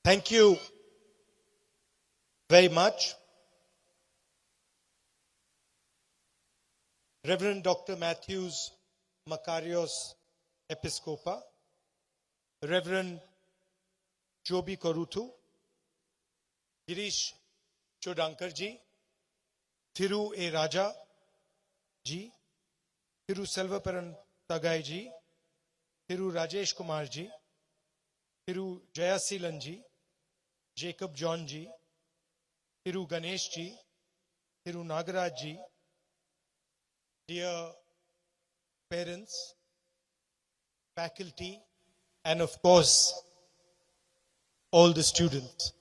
Thank you very much. Reverend Dr. Matthews Makarios Episcopa, Reverend Joby Koruthu, Girish Chodankar ji, Thiru A. Raja ji, Thiru Selvaparan Tagai ji, Thiru Rajesh Kumar ji, Thiru Jayasilan ji, Jacob John ji, Thiru Ganesh ji, Thiru Nagaraj ji, dear parents, faculty, and of course, all the students.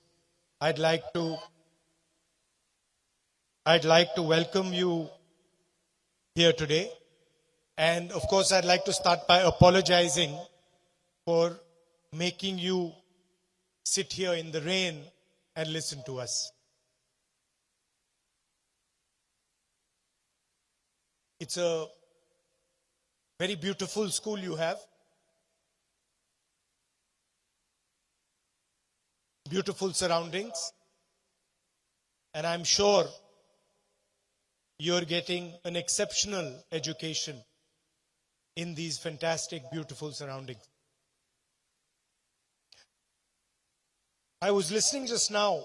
I'd like to welcome you here today. And of course, I'd like to start by apologizing for making you sit here in the rain and listen to us. It's a very beautiful school you have. Beautiful surroundings. And I'm sure you're getting an exceptional education in these fantastic, beautiful surroundings. I was listening just now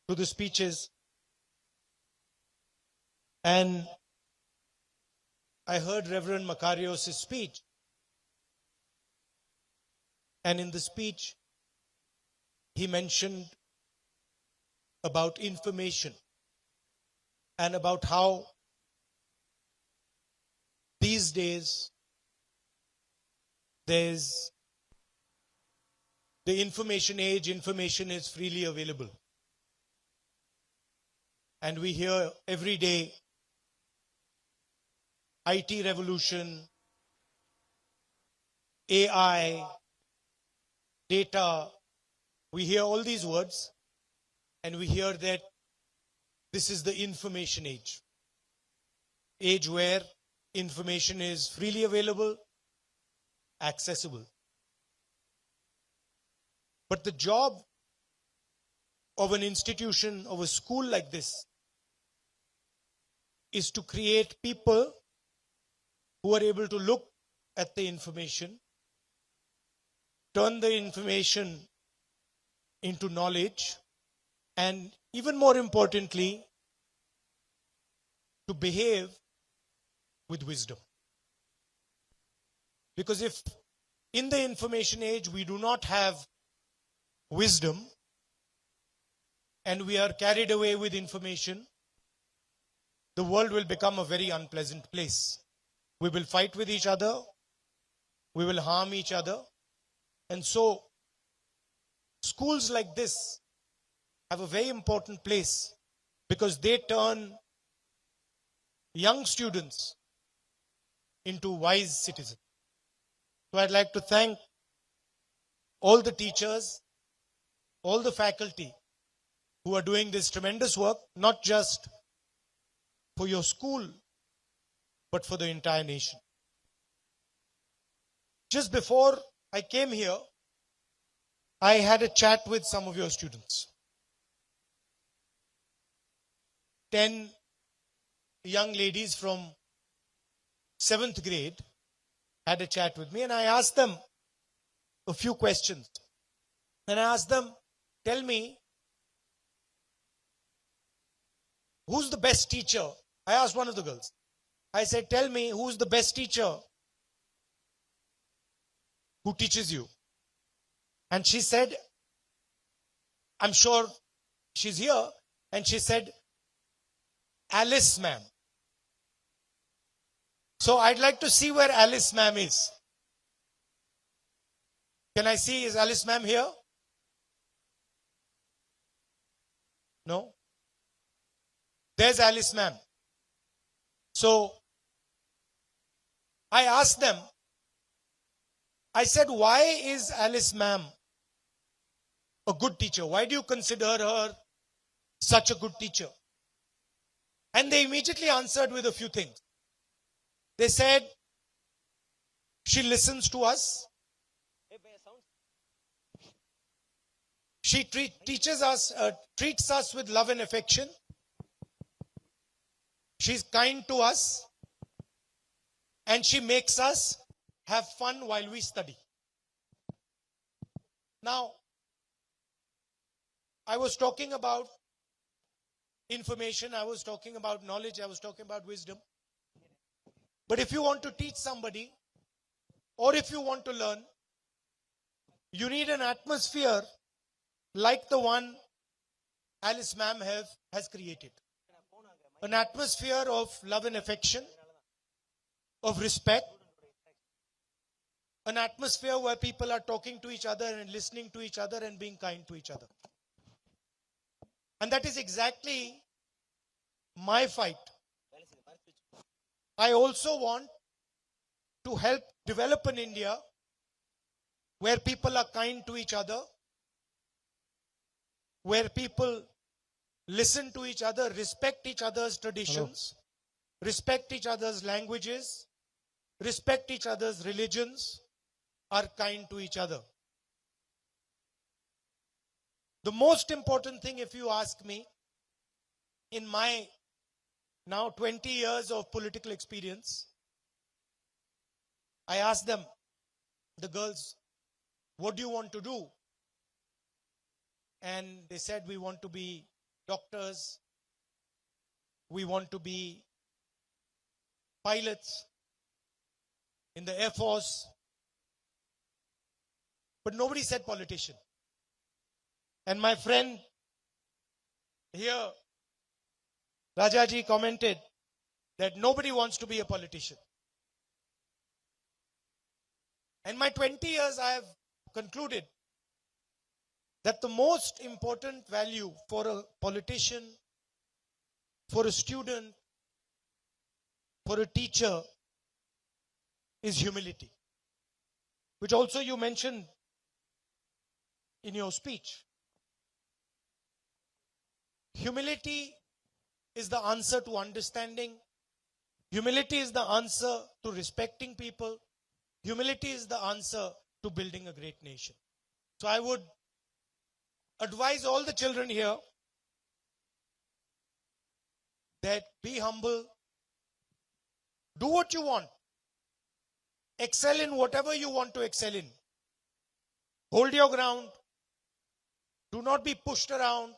to the speeches, and I heard Reverend Makarios' speech. And in the speech, he mentioned about information and about how these days there's the information age, information is freely available. And we hear every day IT revolution, AI, data. We hear all these words, and we hear that this is the information age where information is freely available, accessible. But the job of an institution, of a school like this, is to create people who are able to look at the information, turn the information into knowledge, and even more importantly, to behave with wisdom. Because if in the information age we do not have wisdom and we are carried away with information, the world will become a very unpleasant place. We will fight with each other, we will harm each other. And so, schools like this have a very important place because they turn young students into wise citizens. So I'd like to thank all the teachers, all the faculty who are doing this tremendous work, not just for your school, but for the entire nation. Just before I came here, I had a chat with some of your students. 10 young ladies from 7th grade had a chat with me, and I asked them a few questions. And I asked them, tell me, who's the best teacher? I asked one of the girls. I said, tell me, who's the best teacher who teaches you? And she said, I'm sure she's here. And she said, Alice ma'am. So I'd like to see where Alice ma'am is. Can I see, is Alice ma'am here? No? There's Alice ma'am. So I asked them, I said, why is Alice ma'am a good teacher? Why do you consider her such a good teacher? And they immediately answered with a few things. They said, she listens to us. She treats us with love and affection. She's kind to us. And she makes us have fun while we study. Now, I was talking about information, I was talking about knowledge, I was talking about wisdom. But if you want to teach somebody, or if you want to learn, you need an atmosphere like the one Alice ma'am has created. An atmosphere of love and affection, of respect, an atmosphere where people are talking to each other and listening to each other and being kind to each other. And that is exactly my fight. I also want to help develop an India where people are kind to each other, where people listen to each other, respect each other's traditions, respect each other's languages, respect each other's religions, are kind to each other. The most important thing, if you ask me, in my now 20 years of political experience, I asked them, the girls, what do you want to do? And they said, we want to be doctors, we want to be pilots in the Air Force, but nobody said politician. And my friend here, Rajaji, commented that nobody wants to be a politician. In my 20 years, I have concluded that the most important value for a politician, for a student, for a teacher is humility, which also you mentioned in your speech. Humility is the answer to understanding. Humility is the answer to respecting people. Humility is the answer to building a great nation. So I would advise all the children here that be humble, do what you want, excel in whatever you want to excel in. Hold your ground, do not be pushed around,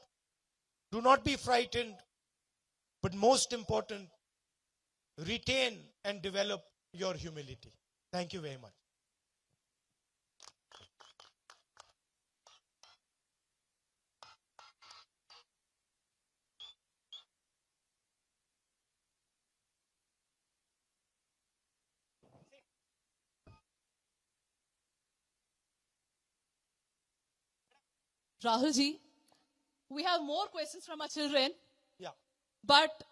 do not be frightened, but most important, retain and develop your humility. Thank you very much. Rahul ji, we have more questions from our children, Yeah. but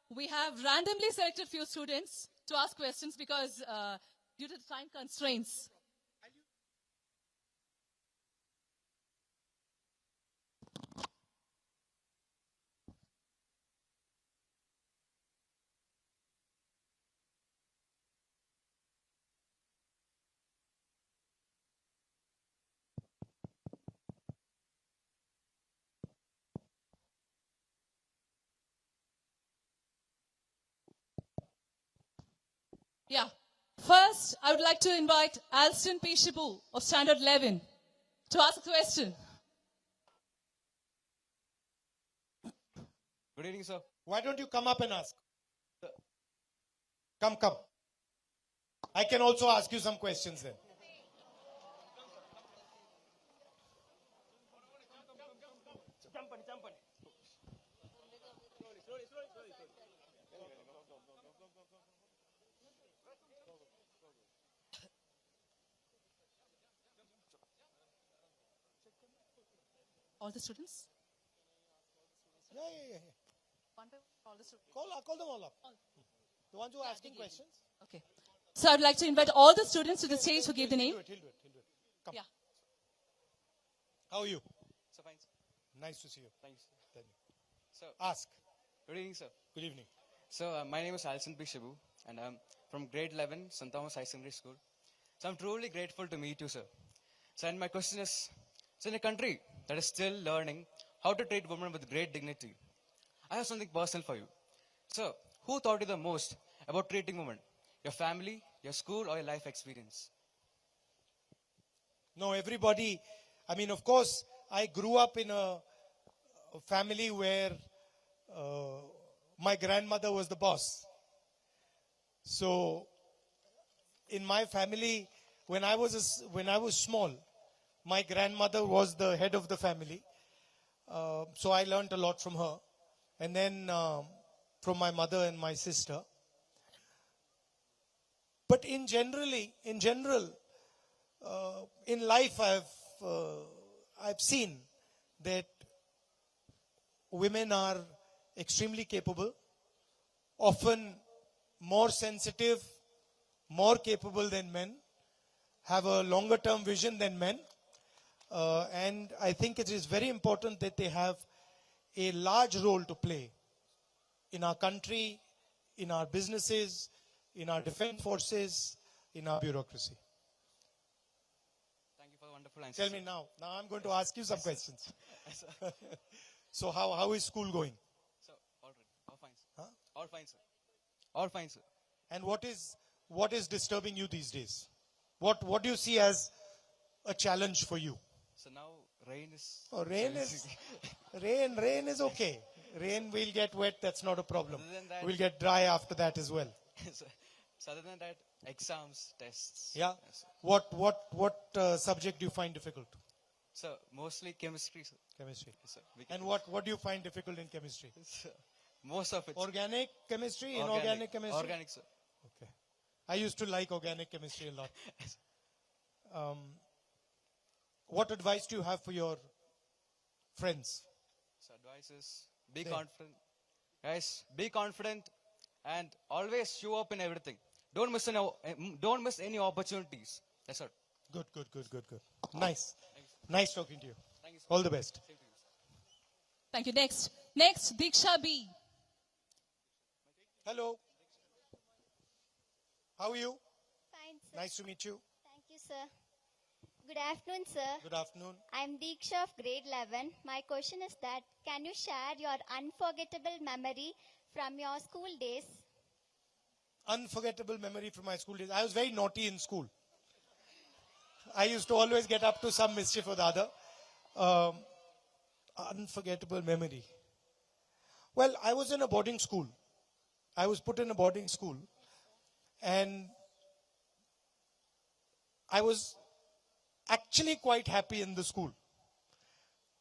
we have randomly selected few students to ask questions because due to the time constraints. Yeah. First, I would like to invite Alston P. Shibu of Standard 11 to ask a question. Good evening, sir. Why don't you come up and ask? Come. I can also ask you some questions then. All the students? Yeah. One by one, all the students. Call them all up. The ones who are asking questions. Okay. So I'd like to invite all the students to the stage who gave the name. He'll do it. Come. Yeah. How are you? Sir, fine, sir. Nice to see you. Thank you, sir. Tell me. Sir, Ask. good evening, sir. Good evening. So, my name is Alison P. Shibu, and I'm from grade 11, St. Thomas High Secondary School. So, I'm truly grateful to meet you, sir. So, and my question is, so in a country that is still learning how to treat women with great dignity. I have something personal for you. So, who taught you the most about treating women? Your family, your school, or your life experience? No, everybody, I mean, of course, I grew up in a family where my grandmother was the boss. So, in my family, when I was small, my grandmother was the head of the family. So I learned a lot from her, and then from my mother and my sister. But in general, in life, I've seen that women are extremely capable, often more sensitive, more capable than men, have a longer term vision than men. And I think it is very important that they have a large role to play in our country, in our businesses, in our defense forces, in our bureaucracy. Thank you for the wonderful answer. Tell me now. Now I'm going to ask you some questions. So how is school going? So, all right. All fine, sir. Huh? All fine, sir. All fine, sir. And what is disturbing you these days? What do you see as a challenge for you? So now rain is. Oh, rain is okay. Rain will get wet. That's not a problem. Other than that- We'll get dry after that as well. So other than that, exams, tests. Yeah. Yes, sir. What subject do you find difficult? So mostly chemistry, sir. Chemistry. Yes, sir. And what do you find difficult in chemistry? Sir, most of it. Organic chemistry, inorganic chemistry. Organic, sir. Okay. I used to like organic chemistry a lot. What advice do you have for your friends? So advice is be Say. confident. Guys, be confident and always show up in everything. Don't miss any opportunities. That's all. Good. Nice. Nice talking to you. Thank you, sir. All the best. Same to you, sir. Thank you. Next, Diksha B. Hello. How are you? Fine, sir. Nice to meet you. Thank you, sir. Good afternoon, sir. Good afternoon. I'm Deeksha of grade 11. My question is that, can you share your unforgettable memory from your school days? Unforgettable memory from my school days. I was very naughty in school. I used to always get up to some mischief or the other. Unforgettable memory. Well, I was in a boarding school. I was put in a boarding school. And I was actually quite happy in the school.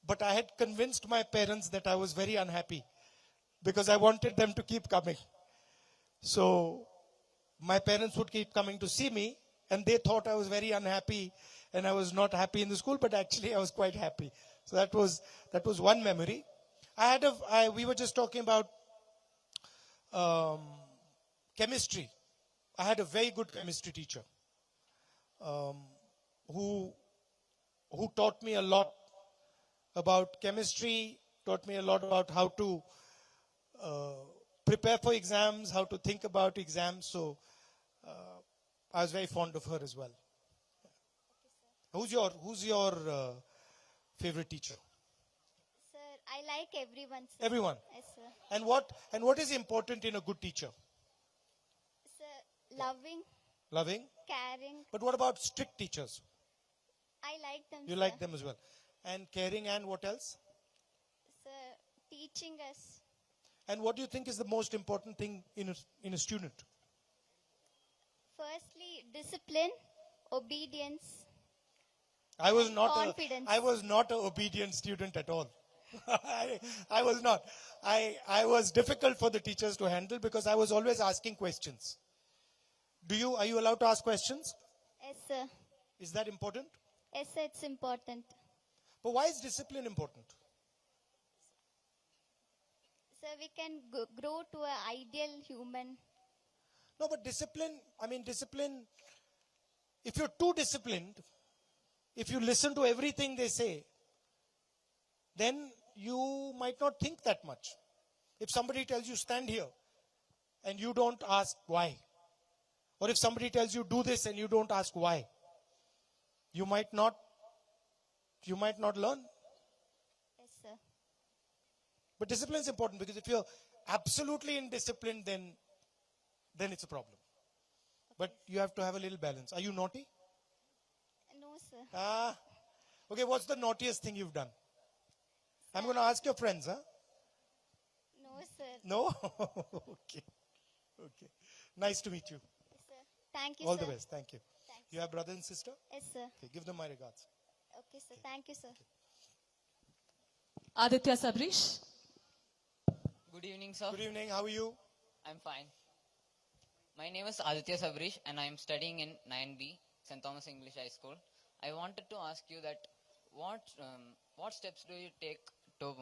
But I had convinced my parents that I was very unhappy because I wanted them to keep coming. So my parents would keep coming to see me, and they thought I was very unhappy and I was not happy in the school, but actually I was quite happy. So that was one memory. We were just talking about chemistry. I had a very good chemistry teacher who taught me a lot about chemistry, taught me a lot about how to prepare for exams, how to think about exams. So I was very fond of her as well. Who's your favorite teacher? Sir, I like everyone, sir. Everyone. Yes, sir. And what is important in a good teacher? Sir, loving, Loving. caring. But what about strict teachers? I like them, You sir. like them as well. And caring, and what else? Sir, teaching us. And what do you think is the most important thing in a student? Firstly, discipline, obedience. I was not Confidence. I was not an obedient student at all. I was not. I was difficult for the teachers to handle because I was always asking questions. Are you allowed to ask questions? Yes, sir. Is that important? Yes, sir, it's important. But why is discipline important? Sir, we can grow to an ideal human. No, but discipline, if you're too disciplined, if you listen to everything they say, then you might not think that much. If somebody tells you stand here and you don't ask why, or if somebody tells you do this and you don't ask why, you might not learn. But discipline is important, because if you're absolutely indisciplined, then it's a problem. But you have to have a little balance. Are you naughty? No, sir. Okay, what's the naughtiest thing you've done? I'm going to ask your friends, huh? No, sir. No? Okay. Okay. Nice to meet you. Yes, sir. Thank you, All sir. the best. Thank you. Thanks. You have brother and sister? Yes, sir. Okay, give them my regards. Okay, sir. Thank you, sir. Aditya Sabrish. Good evening, sir. Good evening. How are you? I'm fine. My name is Aditya Sabrish and I am studying in 9B, St. Thomas English High School. I wanted to ask you that what steps do you take to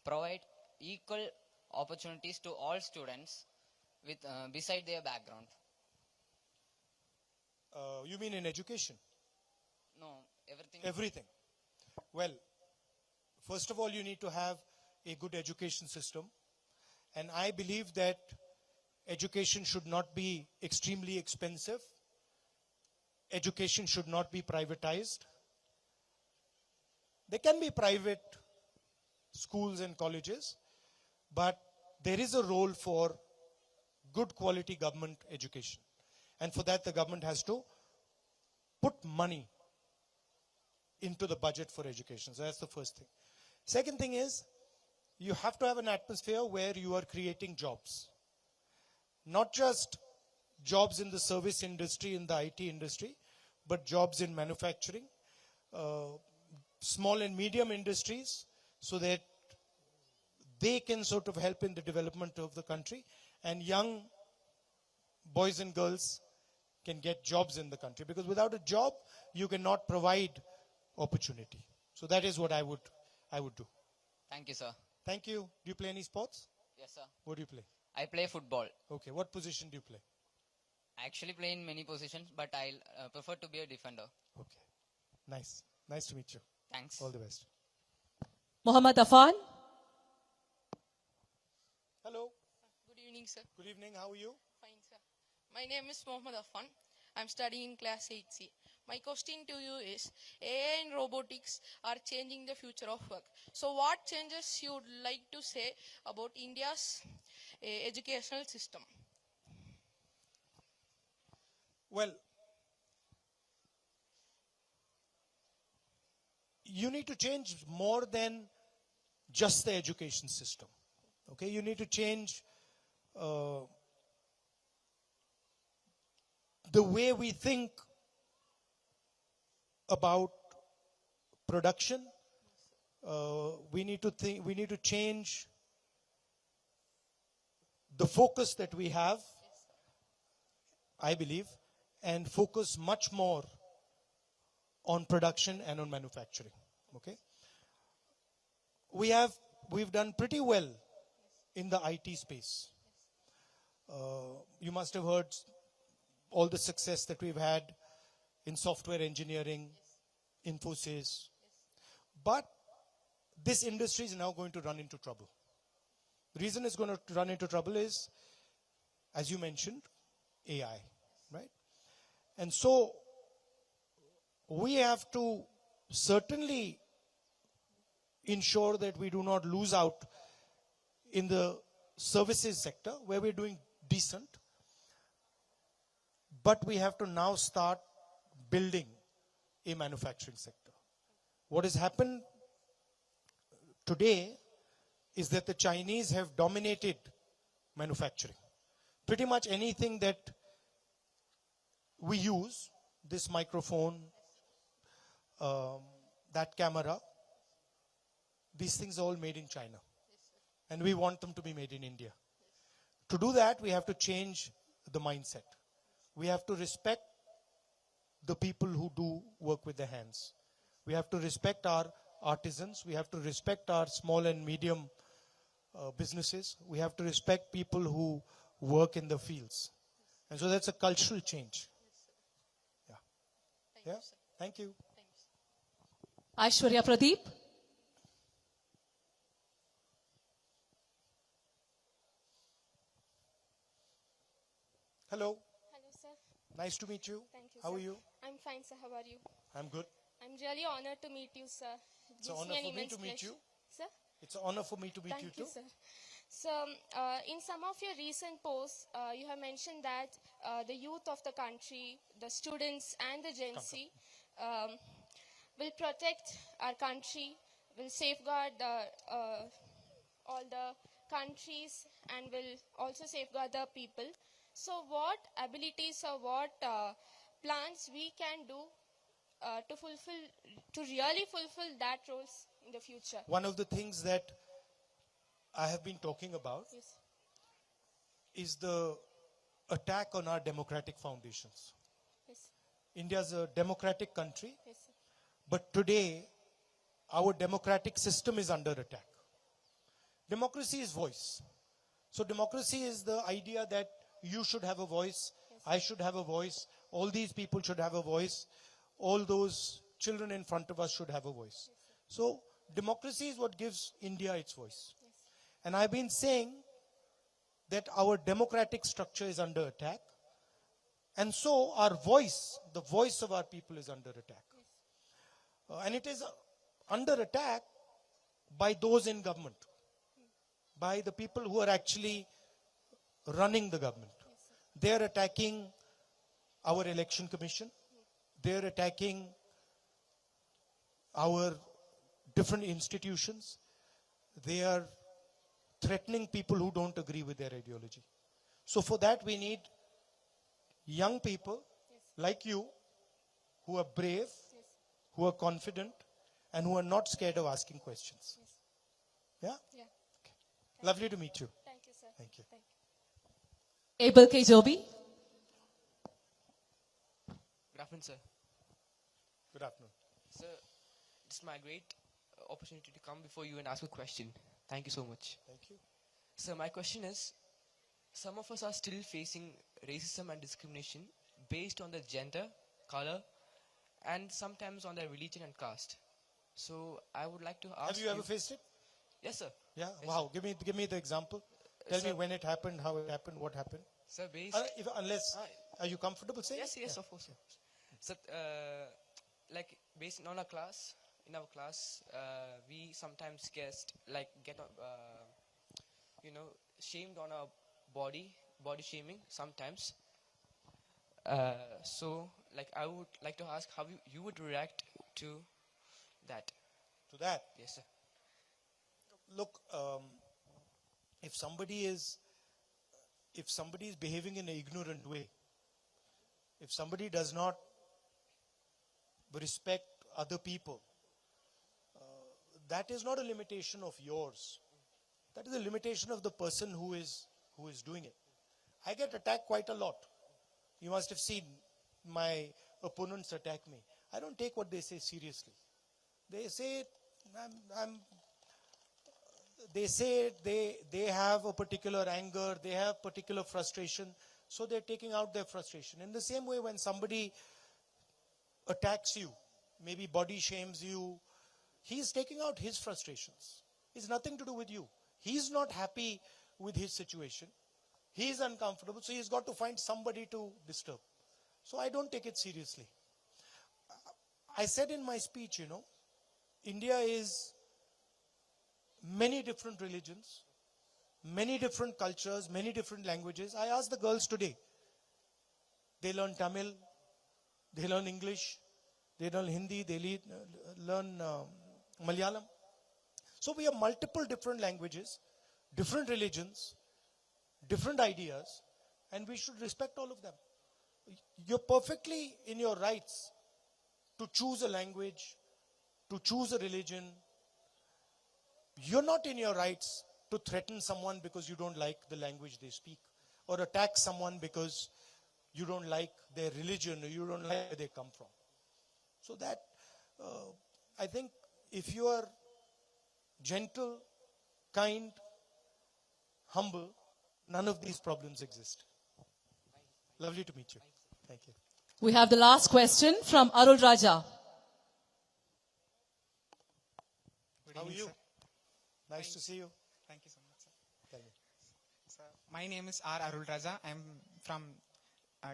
provide equal opportunities to all students with beside their background? You mean in education? No, everything. Everything. Well, first of all, you need to have a good education system. And I believe that education should not be extremely expensive. Education should not be privatized. There can be private schools and colleges, but there is a role for good quality government education. And for that, the government has to put money into the budget for education. So that's the first thing. Second thing is, you have to have an atmosphere where you are creating jobs. Not just jobs in the service industry, in the IT industry, but jobs in manufacturing, small and medium industries, so that they can sort of help in the development of the country, and young boys and girls can get jobs in the country. Because without a job, you cannot provide opportunity. So that is what I would do. Thank you, sir. Thank you. Do you play any sports? Yes, sir. What do you play? I play football. Okay. What position do you play? I actually play in many positions, but I prefer to be a defender. Okay. Nice. Nice to meet you. Thanks. All the best. Muhammad Afan. Hello. Good evening, sir. Good evening. How are you? Fine, sir. My name is Mohammad Affan. I'm studying in class 8C. My question to you is, AI and robotics are changing the future of work. So what changes you would like to say about India's educational system? Well, you need to change more than just the education system. Okay, you need to change the way we think about production. We need to change the focus that we have, I believe, and focus much more on production and on manufacturing. Okay, we've done pretty well in the IT space. You must have heard all the success that we've had in software engineering, Infosys. But this industry is now going to run into trouble. The reason it's going to run into trouble is, as you mentioned, AI, right? And so we have to certainly ensure that we do not lose out in the services sector, where we're doing decent. But we have to now start building a manufacturing sector. What has happened today is that the Chinese have dominated manufacturing. Pretty much anything that we use, this microphone, that camera, these things are all made in China. And we want them to be made in India. To do that, we have to change the mindset. We have to respect the people who do work with their hands. We have to respect our artisans. We have to respect our small and medium businesses. We have to respect people who work in the fields. And so that's a cultural change. Yeah. Yeah. Thank you. Aishwarya Pradeep. Hello. Hello, sir. Nice to meet you. Thank you, How sir. are you? I'm fine, sir. How are you? I'm good. I'm really honored to meet you, sir. It's an Gives honor an for me immense to meet pleasure. you. Sir? It's an honor for me to meet you Thank you, too. sir. So, in some of your recent posts, you have mentioned that the youth of the country, the students and the Gen Z will protect our country, will safeguard all the countries and will also safeguard the people. So, what abilities or what plans we can do to really fulfill that roles in the future? One of the things that I have been talking about Yes. is the attack on our democratic foundations. Yes. India is a democratic country, Yes. Sir. but today our democratic system is under attack. Democracy is voice. So democracy is the idea that you should have a voice, I should have a voice, all these people should have a voice, all those children in front of us should have a voice. So democracy is what gives India its voice. And I've been saying that our democratic structure is under attack. And so our voice, the voice of our people is under attack. And it is under attack by those in government, by the people who are actually running the government. They are attacking our election commission. They are attacking our different institutions. They are threatening people who don't agree with their ideology. So for that we need young people like you who are brave, who are confident, and who are not scared of asking questions. Yeah? Yeah. Lovely to meet you. Thank you, sir. Thank you. Abel K. Joby. Good afternoon, sir. Good afternoon. Sir, it's my great opportunity to come before you and ask a question. Thank you so much. Thank you. So my question is, some of us are still facing racism and discrimination based on their gender, color, and sometimes on their religion and caste. So I would like to ask Have you ever faced it? Yes, sir. Yeah? Yes, Wow. Give me the example. Tell me sir. when it happened, how it happened, what happened. Sir, based... Unless, are you comfortable saying? Yes, yes, of course, sir. So, like, based on our class, in our class, we sometimes get shamed on our body shaming sometimes. So, like, I would like to ask how you would react to that. To that? Yes, sir. Look, if somebody is behaving in an ignorant way, if somebody does not respect other people, that is not a limitation of yours. That is a limitation of the person who is doing it. I get attacked quite a lot. You must have seen my opponents attack me. I don't take what they say seriously. They say they have a particular anger, they have particular frustration, so they're taking out their frustration. In the same way, when somebody attacks you, maybe body shames you, he's taking out his frustrations. It's nothing to do with you. He's not happy with his situation. He's uncomfortable, so he's got to find somebody to disturb. So I don't take it seriously. I said in my speech, India is many different religions, many different cultures, many different languages. I asked the girls today. They learn Tamil, they learn English, they learn Hindi, they learn Malayalam. So we have multiple different languages, different religions, different ideas, and we should respect all of them. You're perfectly in your rights to choose a language, to choose a religion. You're not in your rights to threaten someone because you don't like the language they speak, or attack someone because you don't like their religion or you don't like where they come from. So that, I think if you are gentle, kind, humble, none of these problems exist. Lovely to meet you. Thank you. We have the last question from Arul Raja. Good How are evening, you? sir. Nice to see you. Thank you so much, sir. Tell me. Sir, my name is R. Arul Raja. I'm from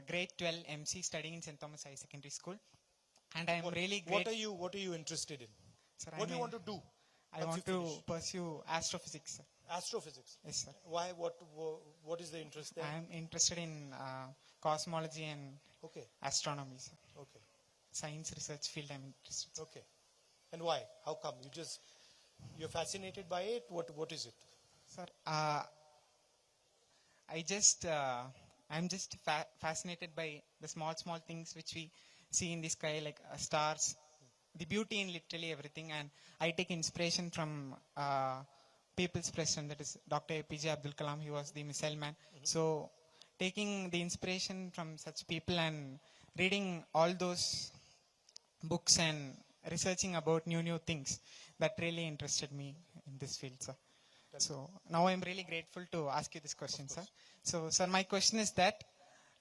grade 12 MC studying in St. Thomas High Secondary School. And I'm really great. What are you interested in? Sir, What do you want to do? I want to pursue astrophysics, sir. Astrophysics. Yes, sir. Why? What is the interest there? I am interested in cosmology and Okay. astronomy, sir. Okay. Science research field I'm interested in. Okay. And why? How come? You're fascinated by it? What is it? Sir, I'm just fascinated by the small things which we see in the sky, like stars, the beauty in literally everything. And I take inspiration from people's president, that is Dr. APJ Abdul Kalam. He was the missile man. So taking the inspiration from such people and reading all those books and researching about new things, that really interested me in this field, sir. So now I'm really grateful to ask you this question, sir. So, sir, my question is that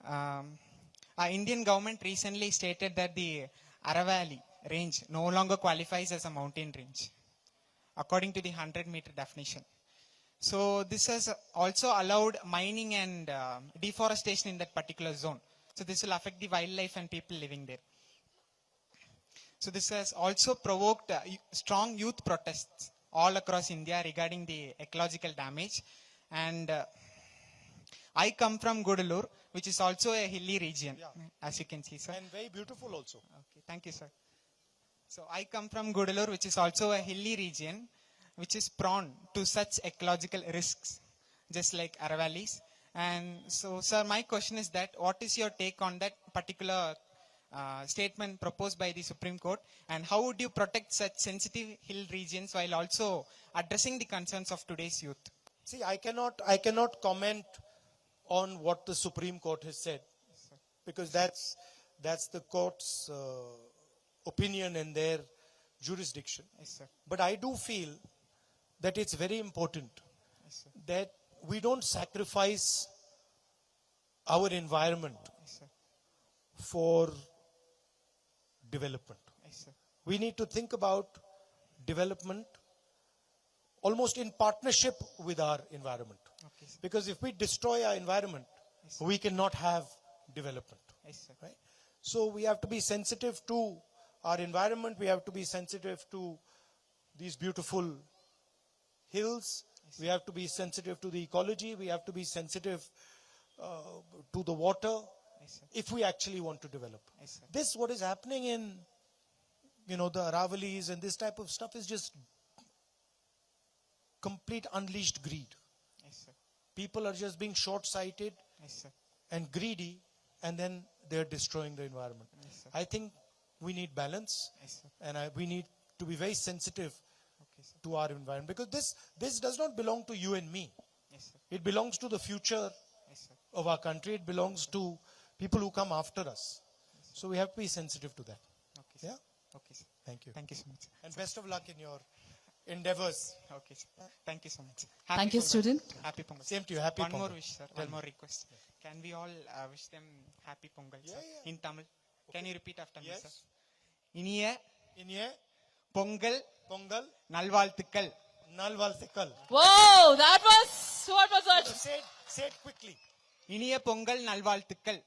our Indian government recently stated that the Aravalli range no longer qualifies as a mountain range, according to the 100-meter definition. So this has also allowed mining and deforestation in that particular zone. So this will affect the wildlife and people living there. So this has also provoked strong youth protests all across India regarding the ecological damage. And I come from Gudalur, which is also a hilly region, as you can see, sir. And very beautiful also. Okay, thank you, sir. So I come from Gudalur, which is also a hilly region, which is prone to such ecological risks, just like Aravallis. And so, sir, my question is that what is your take on that particular statement proposed by the Supreme Court, and how would you protect such sensitive hill regions while also addressing the concerns of today's youth? See, I cannot comment on what the Supreme Court has said, because that's the court's opinion and their jurisdiction. Yes, sir. But I do feel that it's very important that we don't sacrifice our environment for development. Yes, sir. We need to think about development almost in partnership with our environment. Okay, sir. Because if we destroy our environment, we cannot have development. Yes, sir. Right? So we have to be sensitive to our environment. We have to be sensitive to these beautiful hills. We have to be sensitive to the ecology. We have to be sensitive to the water. Yes, sir. If we actually want to develop. Yes, sir. This, what is happening in, the Aravallis and this type of stuff is just complete unleashed greed. Yes, sir. People are just being short-sighted Yes, sir. and greedy, and then they're destroying the environment. Yes, sir. I think we need balance, Yes, sir. and we need to be very sensitive Okay, sir. to our environment, because this does not belong to you and me. Yes, sir. It belongs to the future Yes, sir. of our country. It belongs to people who come after us. So we have to be sensitive to that. Okay, sir. Yeah? Okay, sir. Thank you. Thank you so much, sir. And best of luck in your endeavors. Okay, sir. Thank you so much. Thank you, Pongal. student. Happy Pongal. Same to you. Happy One more Pongal. wish, sir. Tell One me. more request. Can we all wish them Happy Pongal, sir? Yeah. In Tamil. Can you repeat after me, Yes. sir? இனிய Inye Pongal Pongal நல்வாழ்த்துக்கள். Nalvalthikal. Whoa, what was that? Say it quickly. இனிய பொங்கல் நல்வாழ்த்துக்கள்.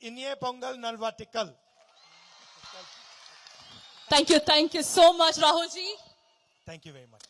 Inye Pongal Nalvatikal. Thank you so much, Rahul ji. Thank you very much.